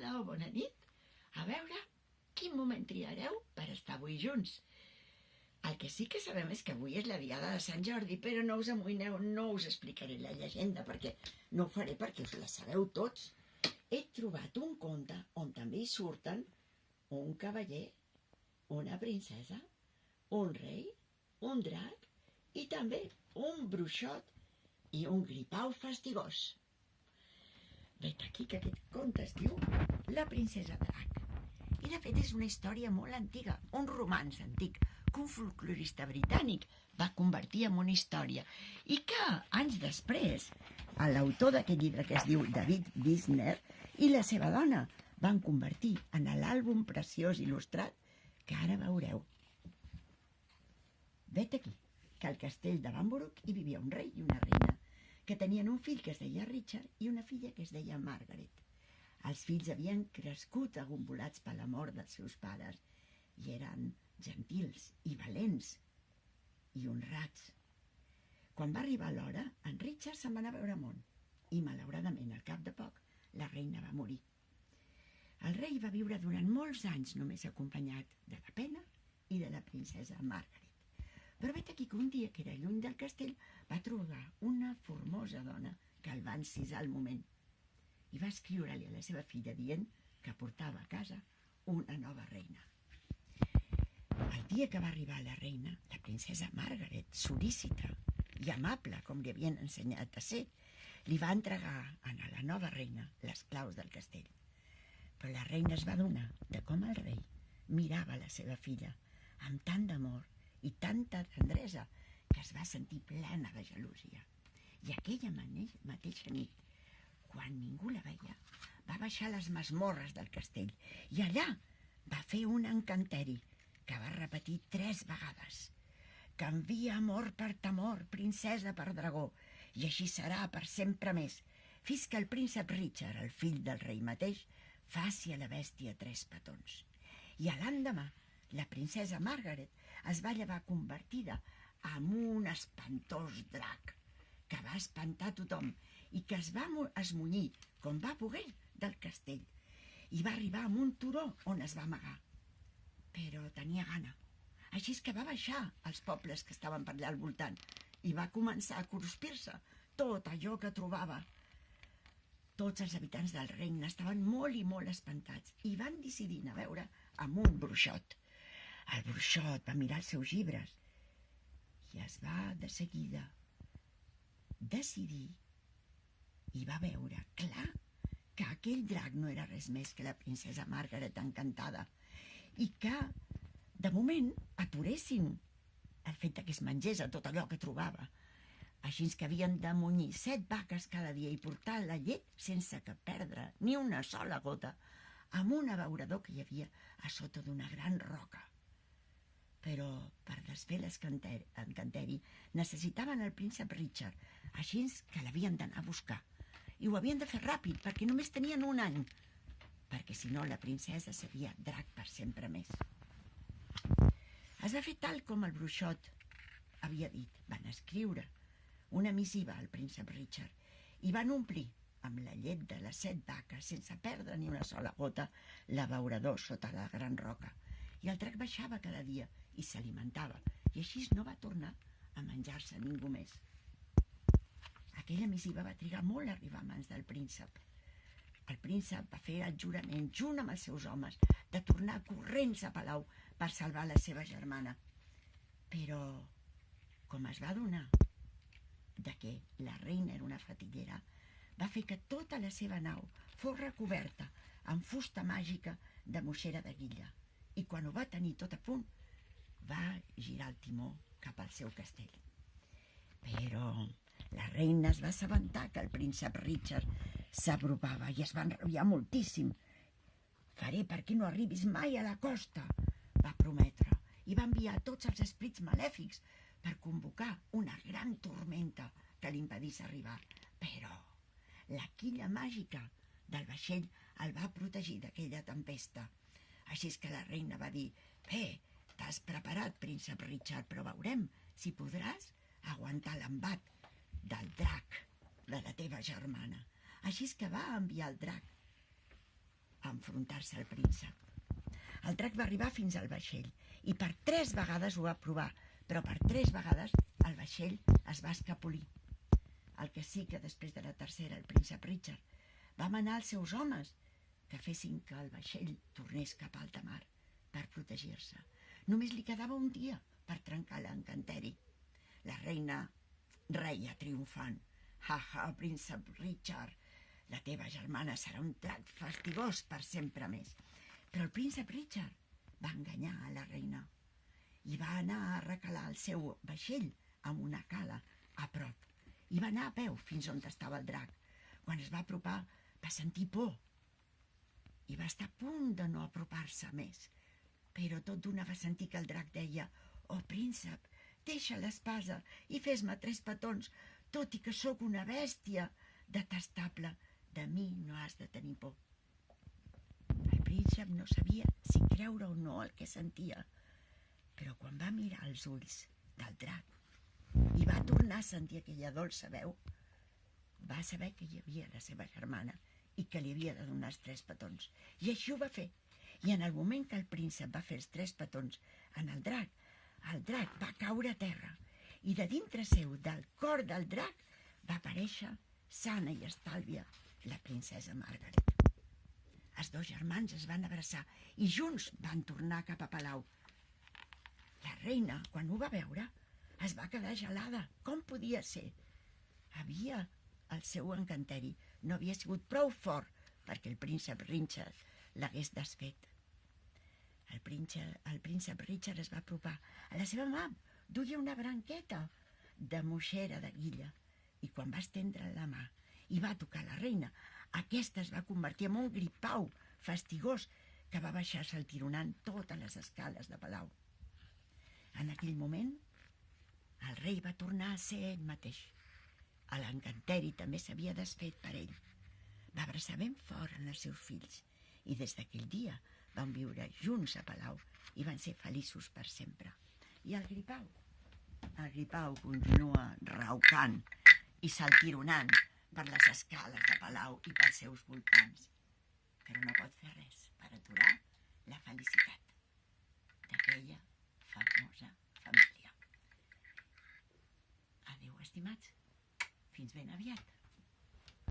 Hola o bona nit. A veure, quin moment triareu per estar avui junts? El que sí que sabem és que avui és la diada de Sant Jordi, però no us amoïneu, no us explicaré la llegenda, perquè no ho faré perquè us la sabeu tots. He trobat un conte on també hi surten un cavaller, una princesa, un rei, un drac i també un bruixot i un gripau fastigós. Vet aquí que aquest conte es diu La princesa drac. I de fet és una història molt antiga, un romanç antic, que un folclorista britànic va convertir en una història i que, anys després, l'autor d'aquest llibre que es diu David Wisner i la seva dona van convertir en l'àlbum preciós il·lustrat que ara veureu. Vet aquí que al castell de Bamburgh hi vivia un rei i una reina que tenien un fill que es deia Richard i una filla que es deia Margaret. Els fills havien crescut agombolats per la mort dels seus pares i eren gentils i valents i honrats. Quan va arribar l'hora, en Richard se'n va anar a veure món i, malauradament, al cap de poc, la reina va morir. El rei va viure durant molts anys només acompanyat de la pena i de la princesa Margaret. Però vet aquí que un dia que era lluny del castell va trobar una formosa dona que el va encisar al moment i va escriure-li a la seva filla dient que portava a casa una nova reina. El dia que va arribar la reina, la princesa Margaret, solícita i amable com li havien ensenyat a ser, li va entregar a la nova reina les claus del castell. Però la reina es va adonar de com el rei mirava la seva filla amb tant d'amor i tanta tendresa que es va sentir plena de gelosia. I aquella mateixa nit, quan ningú la veia, va baixar a les masmorres del castell i allà va fer un encanteri que va repetir 3 vegades. Canvia amor per temor, princesa per dragó, i així serà per sempre més, fins que el príncep Richard, el fill del rei mateix, faci a la bèstia 3 petons. I l'endemà, la princesa Margaret es va llevar convertida en un espantós drac que va espantar tothom i que es va esmunyir, com va poder, del castell. I va arribar a un turó on es va amagar. Però tenia gana. Així és que va baixar als pobles que estaven per allà al voltant i va començar a cruspir-se tot allò que trobava. Tots els habitants del regne estaven molt i molt espantats i van decidir anar a veure amb un bruixot. El bruixot va mirar els seus llibres i es va de seguida decidir i va veure clar que aquell drac no era res més que la princesa Margaret encantada i que, de moment, aturessin el fet que es mengés a tot allò que trobava. Així que havien de munyir 7 vaques cada dia i portar la llet sense que perdre ni una sola gota amb un abeurador que hi havia a sota d'una gran roca. Però per desfer l'encanteri necessitaven el príncep Richard, així que l'havien d'anar a buscar. I ho havien de fer ràpid, perquè només tenien un any, perquè si no la princesa seria drac per sempre més. Es va fer tal com el bruixot havia dit. Van escriure una missiva al príncep Richard i van omplir amb la llet de les 7 vaques, sense perdre ni una sola gota, l'abeurador sota la gran roca. I el drac baixava cada dia i s'alimentava, i així no va tornar a menjar-se ningú més. Aquella missiva va trigar molt a arribar a mans del príncep. El príncep va fer el jurament, junt amb els seus homes, de tornar corrents a palau per salvar la seva germana. Però, com es va adonar de que la reina era una fetillera, va fer que tota la seva nau fos recoberta amb fusta màgica de moixera de guilla. I quan ho va tenir tot a punt, va girar el timó cap al seu castell. Però la reina es va assabentar que el príncep Richard s'apropava i es va enrabiar moltíssim. «Faré perquè no arribis mai a la costa», va prometre, i va enviar tots els esprits malèfics per convocar una gran tormenta que li impedís arribar. Però la quilla màgica del vaixell el va protegir d'aquella tempesta. Així és que la reina va dir: «Bé, t'has preparat, príncep Richard, però veurem si podràs aguantar l'embat del drac de la teva germana». Així és que va enviar el drac amb enfrontar-se al príncep. El drac va arribar fins al vaixell i per 3 vegades ho va provar, però per 3 vegades el vaixell es va escapolir. El que sí que després de la tercera el príncep Richard va manar als seus homes que fessin que el vaixell tornés cap a alta mar per protegir-se. Només li quedava un dia per trencar l'encanteri. La reina reia triomfant. Ha, príncep Richard, la teva germana serà un drac fastigós per sempre més. Però el príncep Richard va enganyar a la reina i va anar a recalar el seu vaixell amb una cala a prop. I va anar a peu fins on estava el drac. Quan es va apropar va sentir por i va estar a punt de no apropar-se més. Però tot d'una va sentir que el drac deia: «Oh, príncep, deixa l'espasa i fes-me 3 petons, tot i que sóc una bèstia detestable. De mi no has de tenir por». El príncep no sabia si creure o no el que sentia, però quan va mirar els ulls del drac i va tornar a sentir aquella dolça veu, va saber que hi havia la seva germana i que li havia de donar els 3 petons. I així ho va fer. I en el moment que el príncep va fer els 3 petons en el drac va caure a terra i de dintre seu, del cor del drac, va aparèixer sana i estàlvia la princesa Margaret. Els 2 germans es van abraçar i junts van tornar cap a palau. La reina, quan ho va veure, es va quedar gelada. Com podia ser? El seu encanteri no havia sigut prou fort perquè el príncep Richard l'hagués desfet. El príncep Richard es va apropar. A la seva mà duia una branqueta de moixera de guilla i quan va estendre la mà i va tocar la reina, aquesta es va convertir en un gripau fastigós que va baixar saltironant totes les escales de palau. En aquell moment, el rei va tornar a ser ell mateix. L'encanteri també s'havia desfet per ell. Va abraçar ben fort els seus fills i des d'aquell dia van viure junts a palau i van ser feliços per sempre. I el gripau continua raucant i saltironant per les escales de palau i pels seus voltants, però no pot fer res per aturar la felicitat d'aquella famosa família. Adéu, estimats. Fins ben aviat.